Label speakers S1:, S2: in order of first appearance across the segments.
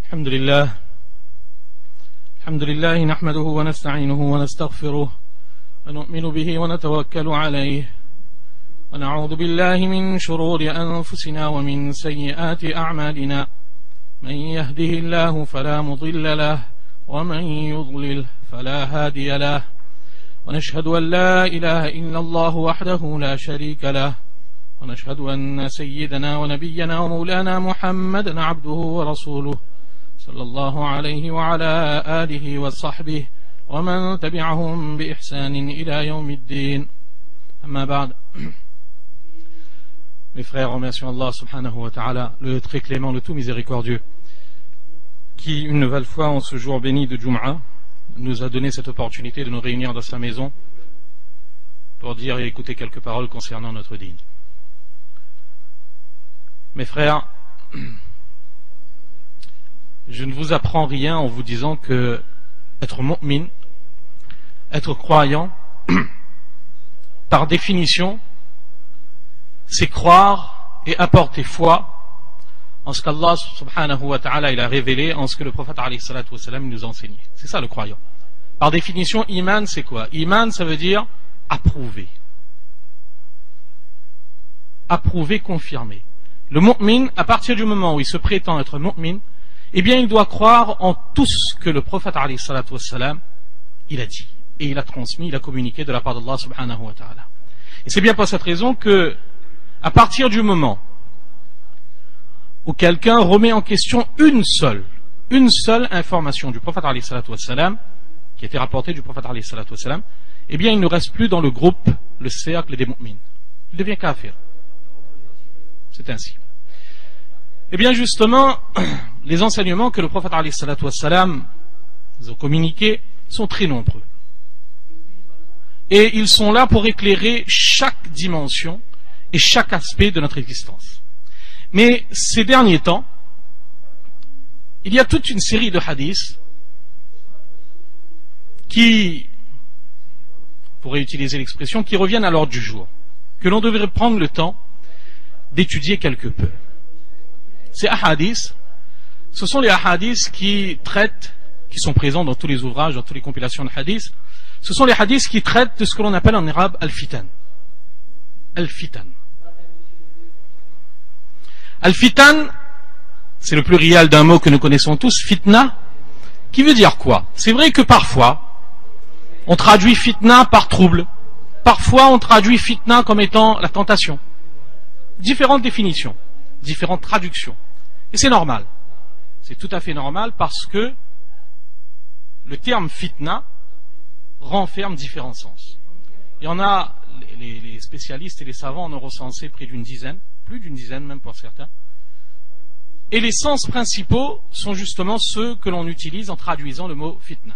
S1: الحمد لله نحمده ونستعينه ونستغفره ونؤمن به ونتوكل عليه ونعوذ بالله من شرور أنفسنا ومن سيئات أعمالنا من يهده الله فلا مضل له ومن يضلل فلا هادي له ونشهد أن لا إله إلا الله وحده لا شريك له ونشهد أن سيدنا ونبينا ومولانا محمدا عبده ورسوله صلى الله عليه وعلى آله وصحبه ومن تبعهم بإحسان إلى يوم الدين أما بعد. Mes frères, remercions Allah subhanahu wa ta'ala, le très clément, le tout miséricordieux, qui une nouvelle fois en ce jour béni de Jum'a nous a donné cette opportunité de nous réunir dans sa maison pour dire et écouter quelques paroles concernant notre dîn. Mes frères, je ne vous apprends rien en vous disant que être mu'min, être croyant, par définition, c'est croire et apporter foi en ce qu'Allah subhanahu wa ta'ala il a révélé, en ce que le prophète alayhi salatu wa salam nous a enseigné. C'est ça le croyant. Par définition, iman c'est quoi? Iman ça veut dire approuver. Approuver, confirmer. Le mu'min, à partir du moment où il se prétend être mu'min, eh bien il doit croire en tout ce que le prophète alayhi salatu wa salam il a dit et il a transmis, il a communiqué de la part d'Allah subhanahu wa ta'ala. Et c'est bien pour cette raison que à partir du moment où quelqu'un remet en question une seule information du prophète alayhi salatu wa salam, qui a été rapportée du prophète alayhi salatu wa salam, eh bien il ne reste plus dans le groupe, le cercle des mu'min. Il devient kafir. C'est ainsi. Eh bien justement, les enseignements que le prophète alayhi salatu wa salam nous a communiqués sont très nombreux. Et ils sont là pour éclairer chaque dimension et chaque aspect de notre existence. Mais ces derniers temps, il y a toute une série de hadiths qui, on pourrait utiliser l'expression, qui reviennent à l'ordre du jour, que l'on devrait prendre le temps d'étudier quelque peu. Ces hadiths, ce sont les hadiths qui traitent, qui sont présents dans tous les ouvrages, dans toutes les compilations de hadiths, ce sont les hadiths qui traitent de ce que l'on appelle en arabe al-fitan. Al-fitan. Al-fitan, c'est le pluriel d'un mot que nous connaissons tous, fitna, qui veut dire quoi? C'est vrai que parfois, on traduit fitna par trouble. Parfois, on traduit fitna comme étant la tentation. Différentes définitions, différentes traductions. Et c'est normal. C'est tout à fait normal parce que le terme fitna renferme différents sens. Il y en a, les spécialistes et les savants en ont recensé près d'une dizaine, plus d'une dizaine même pour certains. Et les sens principaux sont justement ceux que l'on utilise en traduisant le mot fitna.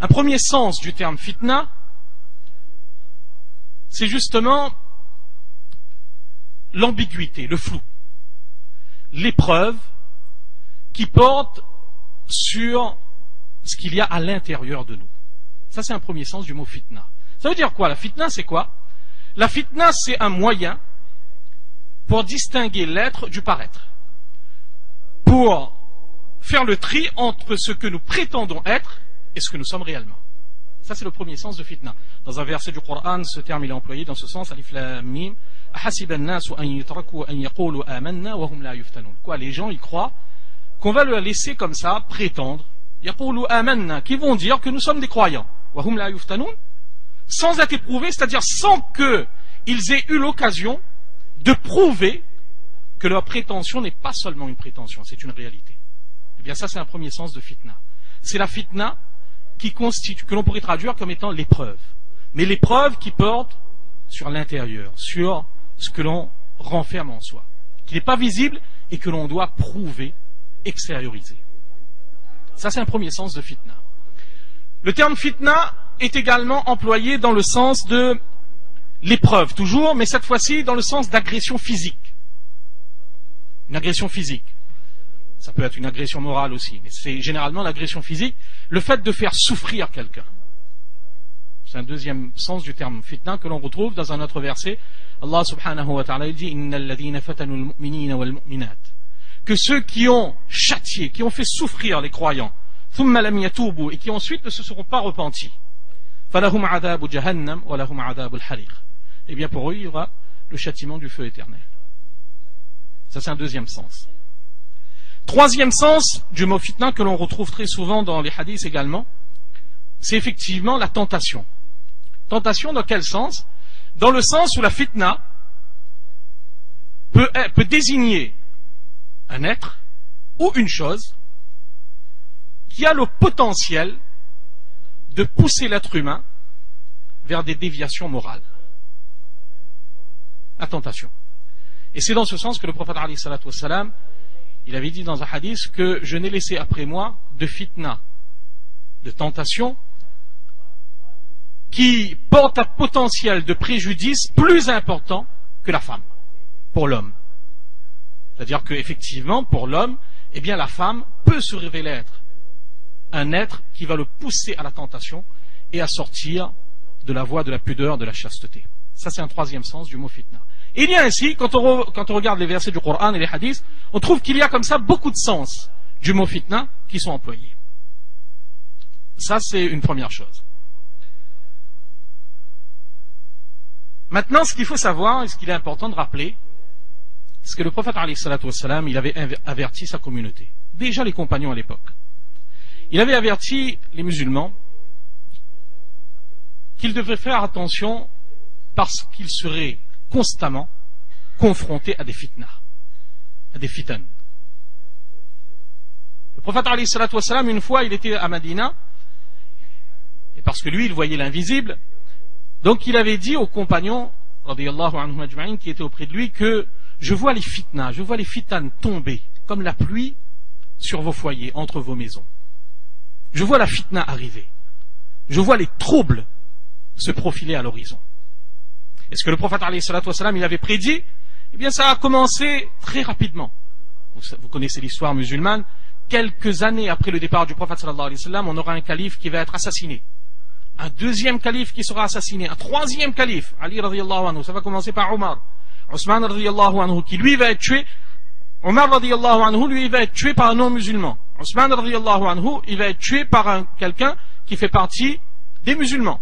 S1: Un premier sens du terme fitna, c'est justement l'ambiguïté, le flou, l'épreuve qui porte sur ce qu'il y a à l'intérieur de nous. Ça, c'est un premier sens du mot fitna. Ça veut dire quoi? La fitna, c'est quoi? La fitna, c'est un moyen pour distinguer l'être du paraître, pour faire le tri entre ce que nous prétendons être et ce que nous sommes réellement. Ça, c'est le premier sens de fitna. Dans un verset du Coran, ce terme il est employé dans ce sens, alif lam mim, quoi, les gens ils croient qu'on va le laisser comme ça prétendre, qui vont dire que nous sommes des croyants, sans être éprouvés, c'est-à-dire sans qu'ils aient eu l'occasion de prouver que leur prétention n'est pas seulement une prétention, c'est une réalité. Eh bien ça c'est un premier sens de fitna. C'est la fitna qui constitue, que l'on pourrait traduire comme étant l'épreuve. Mais l'épreuve qui porte sur l'intérieur, sur ce que l'on renferme en soi, qui n'est pas visible et que l'on doit prouver, extérioriser. Ça c'est un premier sens de fitna. Le terme fitna est également employé dans le sens de l'épreuve, toujours, mais cette fois-ci dans le sens d'agression physique. Une agression physique. Ça peut être une agression morale aussi, mais c'est généralement l'agression physique, le fait de faire souffrir quelqu'un. C'est un deuxième sens du terme fitna que l'on retrouve dans un autre verset. Allah subhanahu wa ta'ala dit « Innal ladhina fatanu al-mu'minina wal-mu'minat » que ceux qui ont châtié, qui ont fait souffrir les croyants, ثم لم يتوبوا, et qui ensuite ne se seront pas repentis, فلهم عذاب جهنم ولهم عذاب الحريق. Eh bien pour eux, il y aura le châtiment du feu éternel. Ça c'est un deuxième sens. Troisième sens du mot fitna que l'on retrouve très souvent dans les hadiths également, c'est effectivement la tentation. Tentation dans quel sens? Dans le sens où la fitna peut désigner un être ou une chose qui a le potentiel de pousser l'être humain vers des déviations morales. La tentation. Et c'est dans ce sens que le prophète alayhi salatu wassalam, il avait dit dans un hadith que je n'ai laissé après moi de fitna, de tentation, qui porte un potentiel de préjudice plus important que la femme, pour l'homme. C'est-à-dire qu'effectivement, pour l'homme, eh bien la femme peut se révéler être un être qui va le pousser à la tentation et à sortir de la voie de la pudeur, de la chasteté. Ça c'est un troisième sens du mot fitna. Et il y a ainsi, quand on regarde les versets du Coran et les hadiths, on trouve qu'il y a comme ça beaucoup de sens du mot fitna qui sont employés. Ça c'est une première chose. Maintenant, ce qu'il faut savoir, et ce qu'il est important de rappeler, c'est que le prophète alayhi salatu wassalam, il avait averti sa communauté. Déjà les compagnons à l'époque. Il avait averti les musulmans qu'ils devraient faire attention parce qu'ils seraient constamment confrontés à des fitnas, à des fitan. Le prophète alayhi salatu wassalam, une fois, il était à Madina, et parce que lui, il voyait l'invisible, donc il avait dit aux compagnons, radiyallahu anhum ajma'in, qui étaient auprès de lui, que je vois les fitnas, je vois les fitanes tomber comme la pluie sur vos foyers, entre vos maisons. Je vois la fitna arriver. Je vois les troubles se profiler à l'horizon. Et ce que le prophète alayhi salatu wassalam, il avait prédit, eh bien ça a commencé très rapidement. Vous connaissez l'histoire musulmane. Quelques années après le départ du prophète sallallahu alayhi wa sallam, on aura un calife qui va être assassiné. Un deuxième calife qui sera assassiné. Un troisième calife, Ali radiyallahu anhu. Ça va commencer par Omar. Ousmane radiyallahu anhu, qui lui va être tué. Omar radiyallahu anhu, lui, il va être tué par un non-musulman. Ousmane radiyallahu anhu, il va être tué par quelqu'un qui fait partie des musulmans.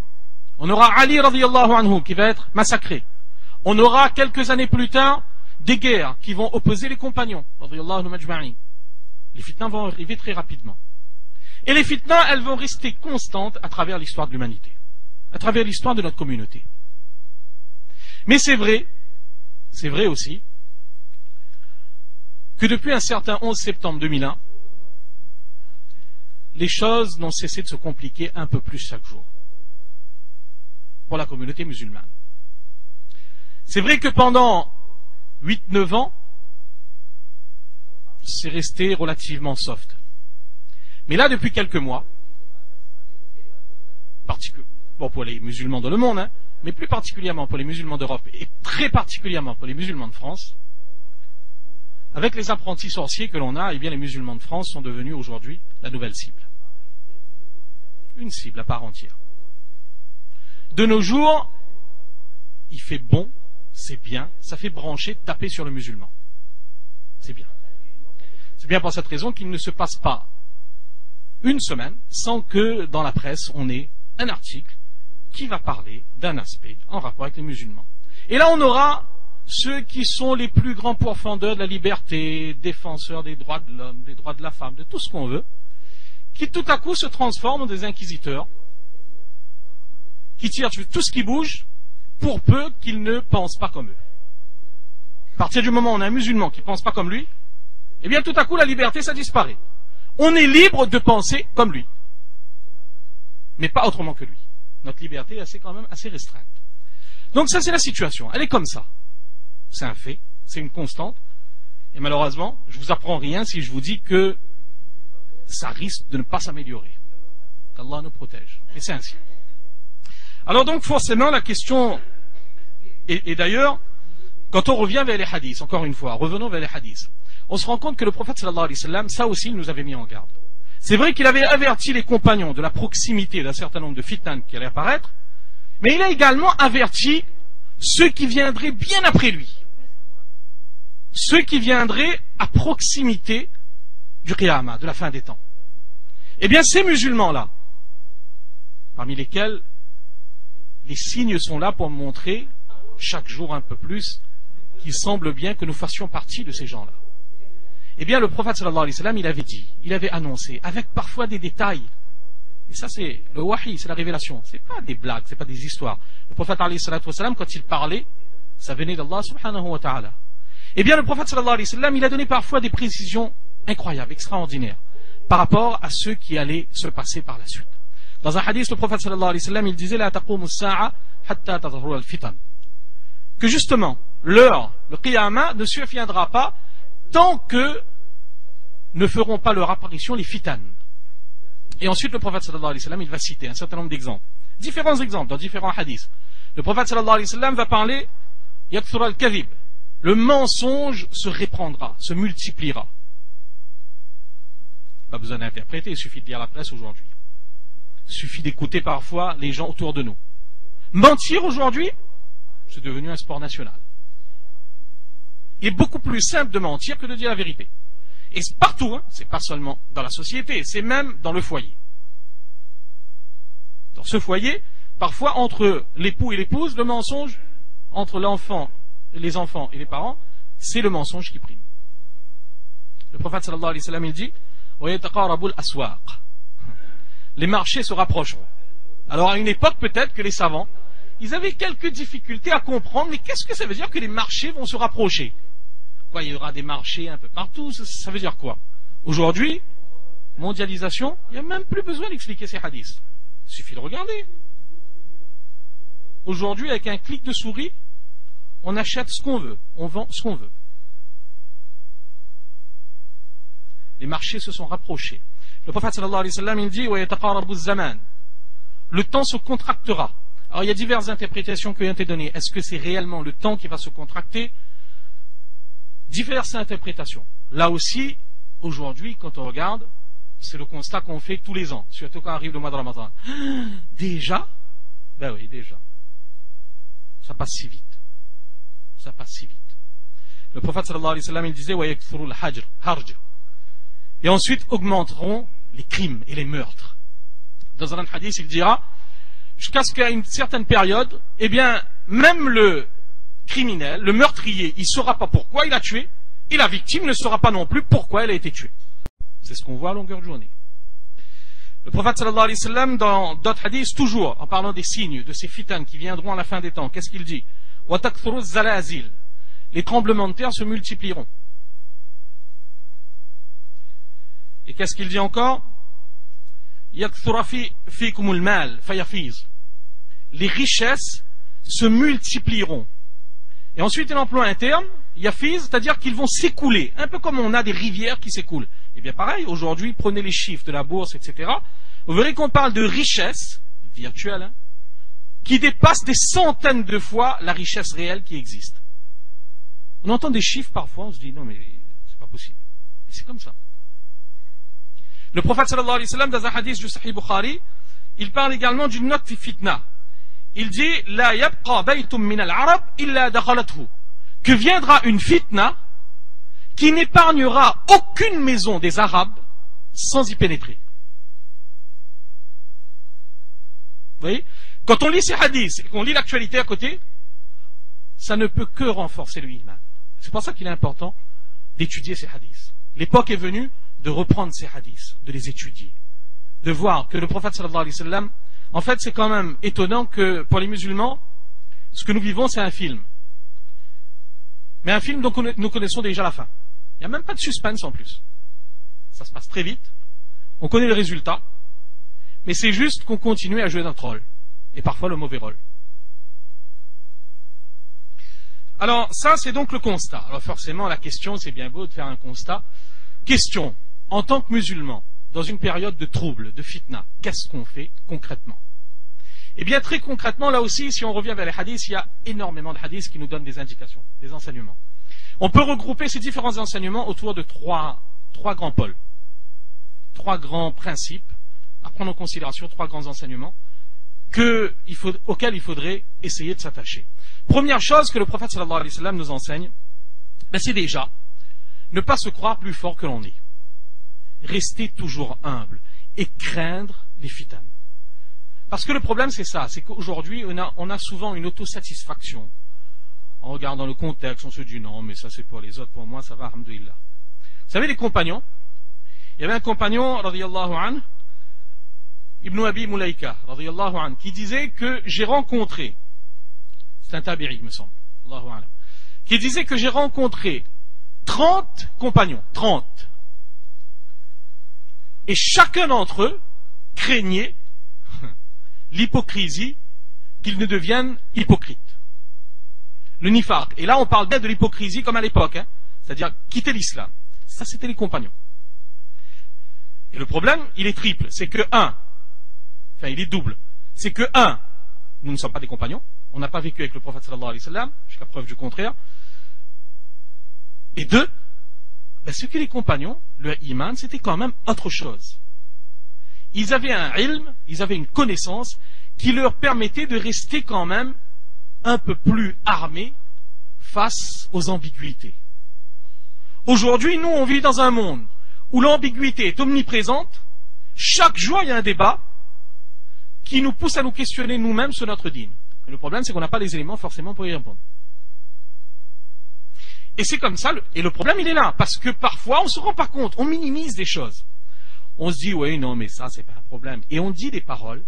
S1: On aura Ali radiyallahu anhu qui va être massacré. On aura quelques années plus tard des guerres qui vont opposer les compagnons radiyallahu anhum ajma'in. Les fitnas vont arriver très rapidement. Et les fitnas, elles vont rester constantes à travers l'histoire de l'humanité, à travers l'histoire de notre communauté. Mais c'est vrai aussi, que depuis un certain 11 septembre 2001, les choses n'ont cessé de se compliquer un peu plus chaque jour pour la communauté musulmane. C'est vrai que pendant 8-9 ans, c'est resté relativement soft. Mais là, depuis quelques mois, pour les musulmans dans le monde, mais plus particulièrement pour les musulmans d'Europe et très particulièrement pour les musulmans de France, avec les apprentis sorciers que l'on a, eh bien les musulmans de France sont devenus aujourd'hui la nouvelle cible. Une cible à part entière. De nos jours, il fait bon, c'est bien, ça fait brancher, taper sur le musulman. C'est bien. C'est bien pour cette raison qu'il ne se passe pas une semaine sans que dans la presse on ait un article qui va parler d'un aspect en rapport avec les musulmans. Et là on aura ceux qui sont les plus grands pourfendeurs de la liberté, défenseurs des droits de l'homme, des droits de la femme, de tout ce qu'on veut, qui tout à coup se transforment en des inquisiteurs, qui tirent tout ce qui bouge pour peu qu'ils ne pensent pas comme eux. À partir du moment où on a un musulman qui ne pense pas comme lui, eh bien tout à coup la liberté ça disparaît. On est libre de penser comme lui, mais pas autrement que lui. Notre liberté est quand même assez restreinte. Donc ça c'est la situation, elle est comme ça. C'est un fait, c'est une constante, et malheureusement, je ne vous apprends rien si je vous dis que ça risque de ne pas s'améliorer. Qu'Allah nous protège. Et c'est ainsi. Alors donc forcément la question, et d'ailleurs, quand on revient vers les hadiths, encore une fois, revenons vers les hadiths, on se rend compte que le prophète sallallahu alayhi wa sallam, ça aussi il nous avait mis en garde. C'est vrai qu'il avait averti les compagnons de la proximité d'un certain nombre de fitans qui allaient apparaître, mais il a également averti ceux qui viendraient bien après lui. ceux qui viendraient à proximité du Qiyamah, de la fin des temps. Eh bien, ces musulmans-là, parmi lesquels les signes sont là pour montrer chaque jour un peu plus qu'il semble bien que nous fassions partie de ces gens-là. Eh bien, le prophète sallallahu alayhi wa sallam, il avait dit, il avait annoncé, avec parfois des détails. Et ça, c'est le wahi, c'est la révélation. C'est pas des blagues, c'est pas des histoires. Le prophète alayhi wa sallam, quand il parlait, ça venait d'Allah subhanahu wa ta'ala. Eh bien, le prophète sallallahu alayhi wa sallam, il a donné parfois des précisions incroyables, extraordinaires, par rapport à ceux qui allaient se passer par la suite. Dans un hadith, le prophète sallallahu alayhi wa sallam, il disait, la taqumu as-sa'a hatta tadhhura al-fitan. Que justement, l'heure, le qiyamah, ne surviendra pas tant que ne feront pas leur apparition les fitan. Et ensuite, le prophète sallallahu alayhi wa sallam, il va citer un certain nombre d'exemples. Différents exemples dans différents hadiths. Le prophète sallallahu alayhi wa sallam va parler, yakthura al-kadhib. Le mensonge se répandra, se multipliera. Pas besoin d'interpréter, il suffit de lire la presse aujourd'hui. Il suffit d'écouter parfois les gens autour de nous. Mentir aujourd'hui, c'est devenu un sport national. Il est beaucoup plus simple de mentir que de dire la vérité. Et c'est partout, hein, c'est pas seulement dans la société, c'est même dans le foyer. Dans ce foyer, parfois entre l'époux et l'épouse, le mensonge, entre l'enfant, les enfants et les parents, c'est le mensonge qui prime. Le prophète sallallahu alayhi wa sallam, il dit, les marchés se rapprocheront. Alors à une époque, peut-être que les savants, ils avaient quelques difficultés à comprendre, mais qu'est-ce que ça veut dire que les marchés vont se rapprocher? Quoi, il y aura des marchés un peu partout, ça veut dire quoi? Aujourd'hui, mondialisation, il n'y a même plus besoin d'expliquer ces hadiths. Il suffit de regarder. Aujourd'hui, avec un clic de souris, on achète ce qu'on veut, on vend ce qu'on veut. Les marchés se sont rapprochés. Le prophète sallallahu alayhi wa sallam, il dit, le temps se contractera. Alors il y a diverses interprétations qui ont été données. Est-ce que c'est réellement le temps qui va se contracter? Diverses interprétations. Là aussi, aujourd'hui, quand on regarde, c'est le constat qu'on fait tous les ans, surtout quand arrive le mois de Ramadan. Déjà? Ben oui, déjà. Ça passe si vite. Ça passe si vite. Le prophète sallallahu alayhi wa sallam, il disait, harj. Et ensuite augmenteront les crimes et les meurtres. Dans un hadith, il dira, jusqu'à ce qu'à une certaine période, eh bien, même le criminel, le meurtrier, il ne saura pas pourquoi il a tué, et la victime ne saura pas non plus pourquoi elle a été tuée. C'est ce qu'on voit à longueur de journée. Le prophète sallallahu alayhi wa sallam, dans d'autres hadiths, toujours, en parlant des signes, de ces fitanes qui viendront à la fin des temps, qu'est-ce qu'il dit? وَتَكْثُرُ الزَّلَازِلِ. Les tremblements de terre se multiplieront. Et qu'est-ce qu'il dit encore? يَكْثُرَ فِيكُمُ الْمَالِ فَيَفِيزُ. Les richesses se multiplieront. Et ensuite, il emploie un terme, yafiz, c'est-à-dire qu'ils vont s'écouler, un peu comme on a des rivières qui s'écoulent. Et bien pareil, aujourd'hui, prenez les chiffres de la bourse, etc. Vous verrez qu'on parle de richesse virtuelle, hein, qui dépasse des centaines de fois la richesse réelle qui existe. On entend des chiffres parfois, on se dit non mais c'est pas possible. Et c'est comme ça. Le prophète sallallahu alayhi wa sallam, dans un hadith du Sahih Bukhari, il parle également d'une note fitna. Il dit la yabqa baytum min al-arab illa dakhalathu, que viendra une fitna qui n'épargnera aucune maison des Arabes sans y pénétrer. Vous voyez, quand on lit ces hadiths et qu'on lit l'actualité à côté, ça ne peut que renforcer le iman. C'est pour ça qu'il est important d'étudier ces hadiths. L'époque est venue de reprendre ces hadiths, de les étudier, de voir que le prophète sallallahu alayhi wa sallam, en fait c'est quand même étonnant que pour les musulmans, ce que nous vivons c'est un film. Mais un film dont nous connaissons déjà la fin. Il n'y a même pas de suspense en plus. Ça se passe très vite, on connaît le résultat, mais c'est juste qu'on continue à jouer notre rôle, et parfois le mauvais rôle. Alors ça c'est donc le constat. Alors forcément la question, c'est bien beau de faire un constat. Question, en tant que musulman, dans une période de trouble, de fitna, qu'est-ce qu'on fait concrètement? Eh bien très concrètement, là aussi, si on revient vers les hadiths, il y a énormément de hadiths qui nous donnent des indications, des enseignements. On peut regrouper ces différents enseignements autour de trois grands pôles, trois grands principes à prendre en considération, trois grands enseignements auxquels il faudrait essayer de s'attacher. Première chose que le prophète sallallahu alayhi wa sallam nous enseigne, Ben c'est déjà ne pas se croire plus fort que l'on est. Rester toujours humble et craindre les fitanes. Parce que le problème c'est ça, c'est qu'aujourd'hui on a souvent une autosatisfaction. En regardant le contexte, on se dit non mais ça c'est pour les autres, pour moi ça va, alhamdoulilah. Vous savez les compagnons, il y avait un compagnon, radiyallahu anhu, Ibn Abi Mulaika, radiyallahu anhu, qui disait que j'ai rencontré, c'est un tabi'i, me semble, Allahu alam, qui disait que j'ai rencontré 30 compagnons, 30. Et chacun d'entre eux craignait l'hypocrisie, qu'ils ne deviennent hypocrites. Le nifaq. Et là, on parle bien de l'hypocrisie comme à l'époque, hein, c'est-à-dire quitter l'islam. Ça, c'était les compagnons. Et le problème, il est triple. C'est que il est double. C'est que nous ne sommes pas des compagnons. On n'a pas vécu avec le prophète sallallahu alayhi wa sallam, jusqu'à preuve du contraire. Et deux, ce que les compagnons, leur iman, c'était quand même autre chose. Ils avaient un ilm, ils avaient une connaissance qui leur permettait de rester quand même un peu plus armés face aux ambiguïtés. Aujourd'hui, nous, on vit dans un monde où l'ambiguïté est omniprésente. Chaque jour, il y a un débat qui nous pousse à nous questionner nous-mêmes sur notre dîne. Et le problème, c'est qu'on n'a pas les éléments forcément pour y répondre. Et c'est comme ça, et le problème, il est là, parce que parfois, on ne se rend pas compte, on minimise des choses. On se dit, oui, non, mais ça, c'est pas un problème. Et on dit des paroles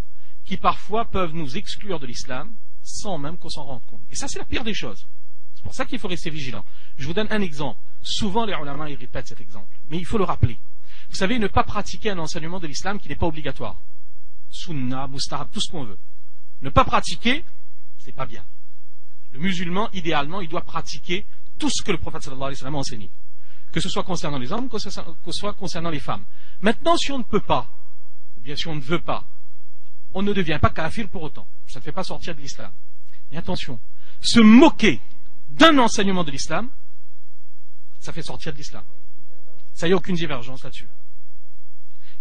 S1: qui parfois peuvent nous exclure de l'islam sans même qu'on s'en rende compte. Et ça, c'est la pire des choses. C'est pour ça qu'il faut rester vigilant. Je vous donne un exemple. Souvent, les ulama, ils répètent cet exemple. Mais il faut le rappeler. Vous savez, ne pas pratiquer un enseignement de l'islam qui n'est pas obligatoire. Sunnah, mustahab, tout ce qu'on veut. Ne pas pratiquer, c'est pas bien. Le musulman, idéalement, il doit pratiquer tout ce que le prophète sallallahu alayhi wa sallam a enseigné. Que ce soit concernant les hommes, que ce soit concernant les femmes. Maintenant, si on ne peut pas, ou bien si on ne veut pas, on ne devient pas kafir pour autant. Ça ne fait pas sortir de l'islam. Et attention, se moquer d'un enseignement de l'islam, ça fait sortir de l'islam. Ça y a aucune divergence là-dessus.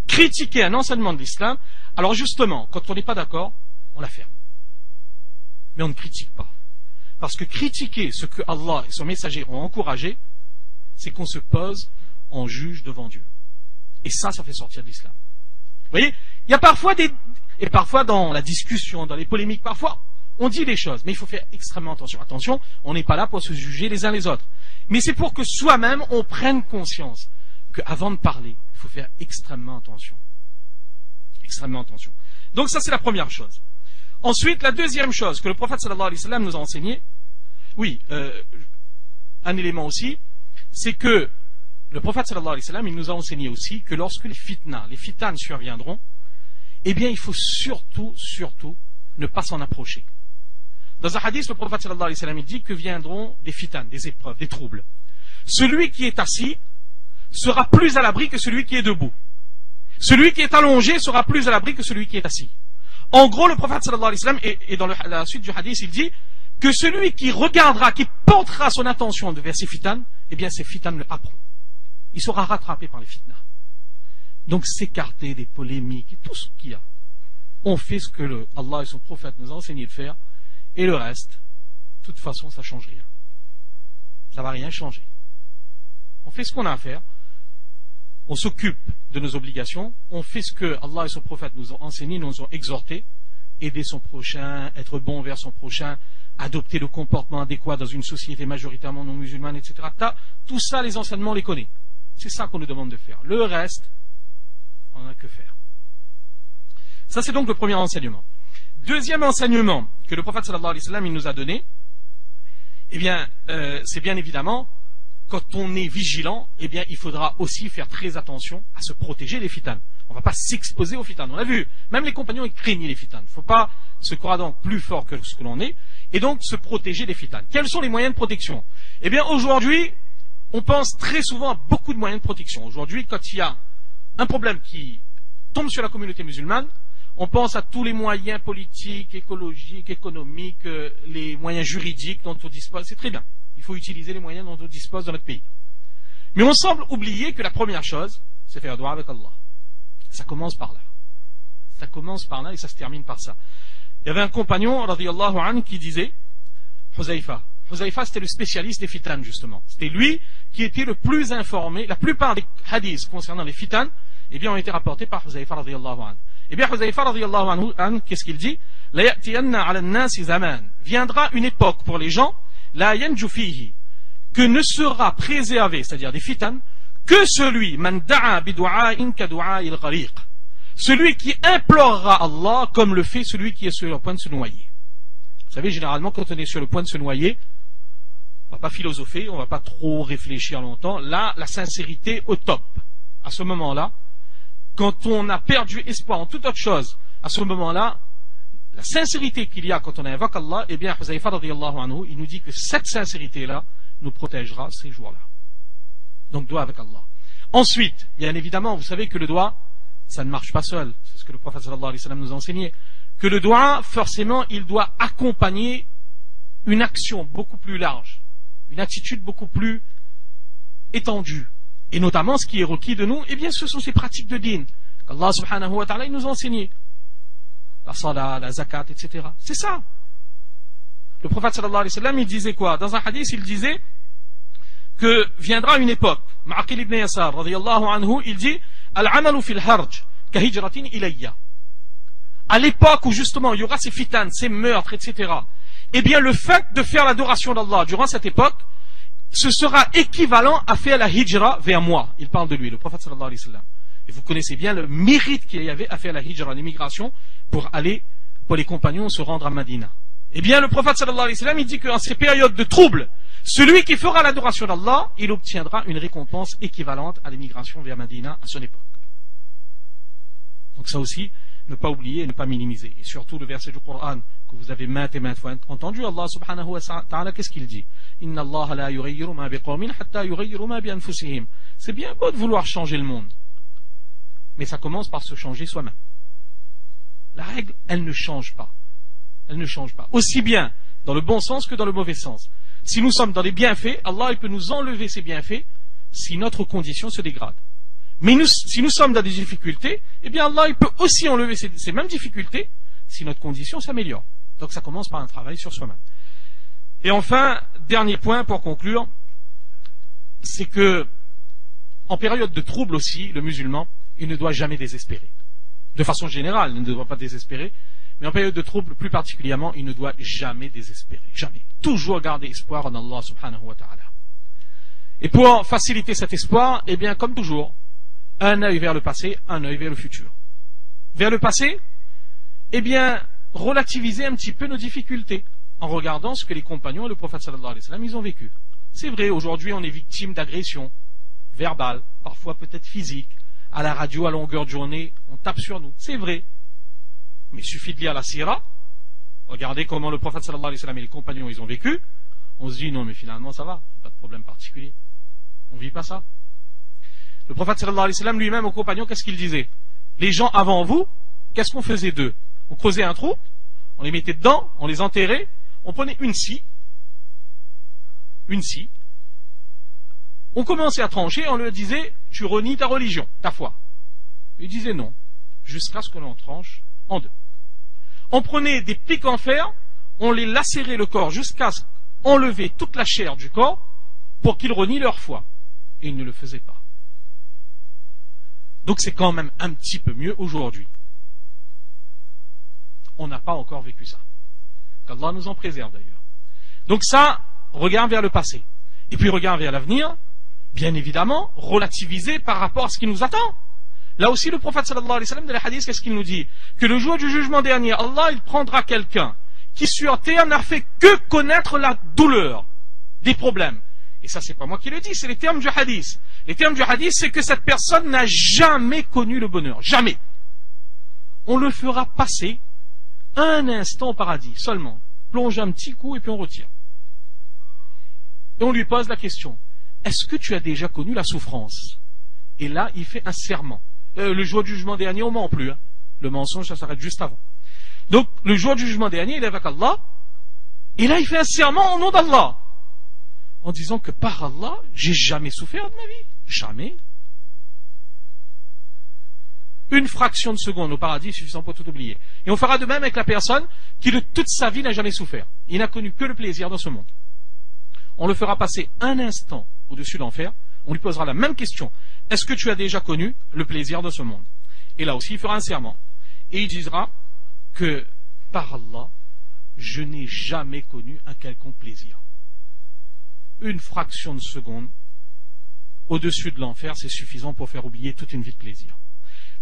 S1: Critiquer un enseignement de l'islam, alors justement, quand on n'est pas d'accord, on la ferme. Mais on ne critique pas. Parce que critiquer ce que Allah et son messager ont encouragé, c'est qu'on se pose en juge devant Dieu. Et ça fait sortir de l'islam. Vous voyez, il y a parfois et parfois dans la discussion, dans les polémiques, parfois, on dit des choses, mais il faut faire extrêmement attention. Attention, on n'est pas là pour se juger les uns les autres. Mais c'est pour que soi-même, on prenne conscience qu'avant de parler, il faut faire extrêmement attention. Extrêmement attention. Donc ça, c'est la première chose. Ensuite, la deuxième chose que le prophète sallallahu alayhi wa sallam nous a enseigné, un élément aussi, c'est que le prophète sallallahu alayhi wa sallam, il nous a enseigné aussi que lorsque les fitanes surviendront, eh bien, il faut surtout ne pas s'en approcher. Dans un hadith, le prophète sallallahu alayhi wa sallam, il dit que viendront des fitanes, des épreuves, des troubles. Celui qui est assis sera plus à l'abri que celui qui est debout. Celui qui est allongé sera plus à l'abri que celui qui est assis. En gros, le prophète sallallahu alayhi wa sallam, et dans la suite du hadith, il dit que celui qui regardera, qui portera son attention vers ces fitanes, eh bien, ces fitanes le happeront. Il sera rattrapé par les fitnas. Donc, s'écarter des polémiques, et tout ce qu'il y a. On fait ce que Allah et son prophète nous ont enseigné de faire, et le reste, de toute façon, ça ne change rien. Ça ne va rien changer. On fait ce qu'on a à faire, on s'occupe de nos obligations, on fait ce que Allah et son prophète nous ont enseigné, nous ont exhorté, aider son prochain, être bon envers son prochain, adopter le comportement adéquat dans une société majoritairement non musulmane, etc. Tout ça, les enseignements, on les connaît. C'est ça qu'on nous demande de faire. Le reste, on n'a que faire. Ça, c'est donc le premier enseignement. Deuxième enseignement que le prophète sallallahu alayhi wa sallam il nous a donné, eh bien, c'est bien évidemment, quand on est vigilant, eh bien, il faudra aussi faire très attention à se protéger des fitanes. On ne va pas s'exposer aux fitanes. On l'a vu, même les compagnons ils craignaient les fitanes. Il ne faut pas se croire donc plus fort que ce que l'on est, et donc se protéger des fitanes. Quels sont les moyens de protection? Eh bien, aujourd'hui, on pense très souvent à beaucoup de moyens de protection. Aujourd'hui, quand il y a un problème qui tombe sur la communauté musulmane, on pense à tous les moyens politiques, écologiques, économiques, les moyens juridiques dont on dispose. C'est très bien. Il faut utiliser les moyens dont on dispose dans notre pays. Mais on semble oublier que la première chose, c'est faire dua avec Allah. Ça commence par là. Ça commence par là et ça se termine par ça. Il y avait un compagnon, radiyallahu anhu, qui disait, Huzaifa, Huzaifa, c'était le spécialiste des fitan, justement. C'était lui qui était le plus informé. La plupart des hadiths concernant les fitan, eh bien, ont été rapportés par Huzaifa radiyallahu anhu. Eh bien, Huzaifa radiyallahu anhu, qu'est-ce qu'il dit? La ya'tiyanna 'ala an-nasi zaman. Viendra une époque pour les gens, la yanju fihi, que ne sera préservé, c'est-à-dire des fitan, que celui, man da'a bi du'a'in ka du'a'il ghariq. Celui qui implorera Allah comme le fait celui qui est sur le point de se noyer. Vous savez, généralement, quand on est sur le point de se noyer, on ne va pas philosopher, on ne va pas trop réfléchir longtemps. Là, la sincérité au top. À ce moment-là, quand on a perdu espoir en toute autre chose, à ce moment-là, la sincérité qu'il y a quand on invoque Allah, eh bien, Huzaifa radiyallahu anhu, il nous dit que cette sincérité-là nous protégera ces jours-là. Donc, doigt avec Allah. Ensuite, bien évidemment, vous savez que le doigt, ça ne marche pas seul. C'est ce que le prophète sallallahu alayhi wa sallam nous a enseigné. Que le doigt, forcément, il doit accompagner une action beaucoup plus large, une attitude beaucoup plus étendue. Et notamment, ce qui est requis de nous, eh bien, ce sont ces pratiques de din qu'Allah subhanahu wa ta'ala nous a enseignées. La salat, la zakat, etc. C'est ça. Le prophète sallallahu alayhi wa sallam, il disait quoi? Dans un hadith, il disait que viendra une époque. Ma'aqil ibn Yasar, radiyallahu anhu, il dit Al-amalu fil harj, ka hijratin ilayya. À l'époque où justement il y aura ces fitanes, ces meurtres, etc. Eh bien, le fait de faire l'adoration d'Allah durant cette époque, ce sera équivalent à faire la hijra vers moi. Il parle de lui, le prophète sallallahu alayhi wa sallam. Et vous connaissez bien le mérite qu'il y avait à faire la hijra, l'immigration, pour les compagnons se rendre à Madina. Eh bien, le prophète sallallahu alayhi wa sallam, il dit qu'en ces périodes de trouble, celui qui fera l'adoration d'Allah, il obtiendra une récompense équivalente à l'immigration vers Madina à son époque. Donc ça aussi, ne pas oublier et ne pas minimiser. Et surtout le verset du Coran que vous avez maintes et maintes fois entendu, Allah subhanahu wa ta'ala, qu'est-ce qu'il dit? Inna Allah la yughayyiru ma biqawmin hatta yughayyiru ma bi anfusihim. C'est bien beau de vouloir changer le monde, mais ça commence par se changer soi-même. La règle, elle ne change pas. Elle ne change pas. Aussi bien dans le bon sens que dans le mauvais sens. Si nous sommes dans les bienfaits, Allah il peut nous enlever ces bienfaits si notre condition se dégrade. Mais si nous sommes dans des difficultés, eh bien Allah il peut aussi enlever ces mêmes difficultés si notre condition s'améliore. Donc ça commence par un travail sur soi-même. Et enfin, dernier point pour conclure, c'est que en période de trouble aussi, le musulman, il ne doit jamais désespérer. De façon générale, il ne doit pas désespérer, mais en période de trouble plus particulièrement, il ne doit jamais désespérer. Jamais. Toujours garder espoir en Allah subhanahu wa ta'ala. Et pour faciliter cet espoir, eh bien comme toujours, un œil vers le passé, un œil vers le futur. Vers le passé, eh bien, relativiser un petit peu nos difficultés en regardant ce que les compagnons et le prophète sallallahu alayhi wa sallam, ils ont vécu. C'est vrai, aujourd'hui, on est victime d'agressions verbales, parfois peut-être physiques. À la radio, à longueur de journée, on tape sur nous. C'est vrai. Mais il suffit de lire la sira, regardez comment le prophète sallallahu alayhi wa sallam et les compagnons, ils ont vécu. On se dit, non, mais finalement, ça va, pas de problème particulier. On ne vit pas ça. Le prophète sallallahu alayhi wa sallam lui-même aux compagnons, qu'est-ce qu'il disait? Les gens avant vous, qu'est-ce qu'on faisait d'eux? On creusait un trou, on les mettait dedans, on les enterrait, on prenait une scie, on commençait à trancher, on leur disait, tu renies ta religion, ta foi. Il disait non, jusqu'à ce que l'on tranche en deux. On prenait des pics en fer, on les lacérait le corps jusqu'à enlever toute la chair du corps pour qu'ils renient leur foi. Et ils ne le faisaient pas. Donc c'est quand même un petit peu mieux aujourd'hui. On n'a pas encore vécu ça. Qu'Allah nous en préserve d'ailleurs. Donc ça, regarde vers le passé. Et puis regarde vers l'avenir, bien évidemment, relativiser par rapport à ce qui nous attend. Là aussi, le prophète sallallahu alayhi wa sallam, dans les hadiths, qu'est-ce qu'il nous dit? Que le jour du jugement dernier, Allah, il prendra quelqu'un qui sur terre n'a fait que connaître la douleur des problèmes. Et ça, c'est pas moi qui le dis, c'est les termes du hadith. Les termes du hadith, c'est que cette personne n'a jamais connu le bonheur. Jamais. On le fera passer un instant au paradis, seulement. Plonge un petit coup et puis on retire. Et on lui pose la question, est-ce que tu as déjà connu la souffrance? Et là, il fait un serment. Le jour du jugement dernier, on ment plus. Hein. Le mensonge, ça s'arrête juste avant. Donc, le jour du jugement dernier, il est avec Allah. Et là, il fait un serment au nom d'Allah. En disant que par Allah, j'ai jamais souffert de ma vie. Jamais. Une fraction de seconde au paradis suffisant pour tout oublier. Et on fera de même avec la personne qui de toute sa vie n'a jamais souffert. Il n'a connu que le plaisir dans ce monde. on le fera passer un instant au-dessus de l'enfer, on lui posera la même question. Est-ce que tu as déjà connu le plaisir de ce monde? Et là aussi, il fera un serment. Et il dira que, par Allah, je n'ai jamais connu un quelconque plaisir. Une fraction de seconde au-dessus de l'enfer, c'est suffisant pour faire oublier toute une vie de plaisir.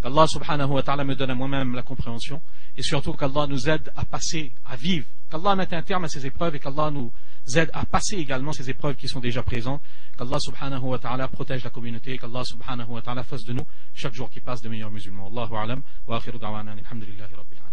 S1: Qu'Allah subhanahu wa ta'ala me donne à moi-même la compréhension, et surtout qu'Allah nous aide à passer, à vivre, qu'Allah mette un terme à ces épreuves, et qu'Allah nous aide à passer également ces épreuves qui sont déjà présentes, qu'Allah subhanahu wa ta'ala protège la communauté, qu'Allah subhanahu wa ta'ala fasse de nous, chaque jour qui passe, de meilleurs musulmans. Allahu a'lam, wa akhiru da'wana, alhamdulillahi rabbil alamin.